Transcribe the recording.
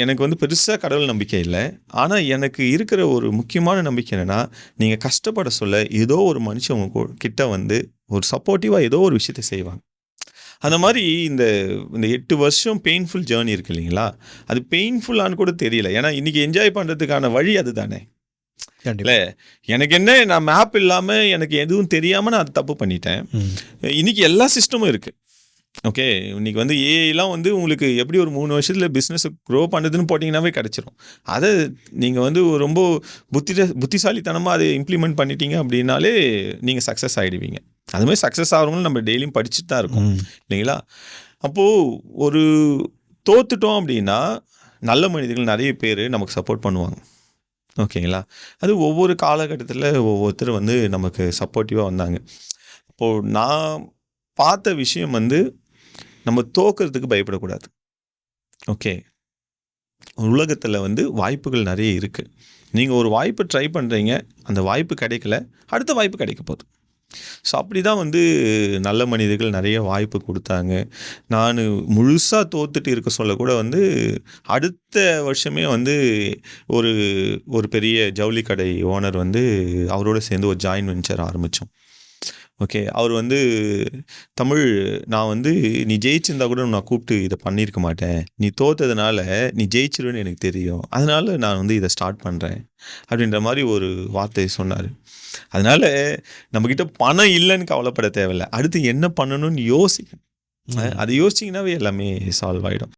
எனக்கு வந்து பெருசா கடவுள் நம்பிக்கை இல்ல. ஆனா எனக்கு இருக்கிற ஒரு முக்கியமான நம்பிக்கை என்னன்னா, நீங்க கஷ்டப்பட சொல்ல ஏதோ ஒரு மனுஷன் உங்க கிட்ட வந்து ஒரு சப்போர்ட்டிவா ஏதோ ஒரு விஷயத்த செய்வாங்க. அந்த மாரி இந்த இந்த 8 வருஷம் பெயின்ஃபுல் ஜர்னி இருக்கு இல்லைங்களா? அது பெயின்ஃபுல்லான்னு கூட தெரியல. ஏன்னா இன்னைக்கு என்ஜாய் பண்றதுக்கான வழி அதுதானே. இல்ல, கண்டிப்பா. எனக்கு என்ன நான் மேப் இல்லாம எனக்கு எதுவும் தெரியாம நான் அது தப்பு பண்ணிட்டேன். இன்னைக்கு எல்லா சிஸ்டமும் இருக்கு. ஓகே. இன்னைக்கு வந்து ஏஐலாம் வந்து உங்களுக்கு எப்படி ஒரு 3 வருஷத்துல பிசினஸ் க்ரோ பண்ணுதுன்னு போட்டீங்கன்னாவே கிடைச்சிரும். அத நீங்க வந்து ரொம்ப புத்திசாலித்தனமா அதை இம்ப்ளிமெண்ட் பண்ணிட்டீங்க அப்படின்னாலே நீங்க சக்சஸ் ஆயிடுவீங்க. அது மாரி சக்சஸ் ஆகுறவங்களும் நம்ம டெய்லியும் படிச்சுட்டு தான் இருக்கோம். இல்லைங்களா? அப்போ ஒரு தோத்துட்டோம் அப்படின்னா, நல்ல மனிதர்கள் நெறைய பேரு நமக்கு சப்போர்ட் பண்ணுவாங்க. ஓகேங்களா? அது ஒவ்வொரு காலகட்டத்தில ஒவ்வொருத்தர் வந்து நமக்கு சப்போர்ட்டிவா வந்தாங்க. இப்போ நான் பார்த்த விஷயம் வந்து, நம்ம தோற்கறதுக்கு பயப்படக்கூடாது. ஓகே. உலகத்தில வந்து வாய்ப்புகள் நெறைய இருக்கு. நீங்க ஒரு வாய்ப்ப ட்ரை பண்றீங்க. அந்த வாய்ப்பு கிடைக்கல. அடுத்த வாய்ப்பு கிடைக்க போது. ஸோ அப்படிதான் வந்து நல்ல மனிதர்கள் நெறைய வாய்ப்பு குடுத்தாங்க. நானு முழுசா தோத்துட்டு இருக்க சொல்ல கூட வந்து, அடுத்த வருஷமே வந்து ஒரு ஒரு பெரிய ஜவுளி கடை ஓனர் வந்து அவரோட சேர்ந்து ஒரு ஜாயின்ட் வென்ச்சர் ஆரம்பிச்சோம். ஓகே. அவர் வந்து தமிழ் நான் வந்து நீ ஜெயிச்சிருந்தா கூட நான் கூப்பிட்டு இத பண்ணியிருக்க மாட்டேன். நீ தோத்ததுனால நீ ஜெயிச்சிருவேன்னு எனக்கு தெரியும். அதனால நான் வந்து இத ஸ்டார்ட் பண்றேன். அப்படின்ற மாரி ஒரு வார்த்தைய சொன்னாரு. அதனால நம்மகிட்ட பணம் இல்லன்னு கவலைப்பட தேவையில்ல. அடுத்து என்ன பண்ணணும்னு யோசிக்கணும். அத யோசிச்சீங்கன்னாவே எல்லாமே சால்வ் ஆயிடும்.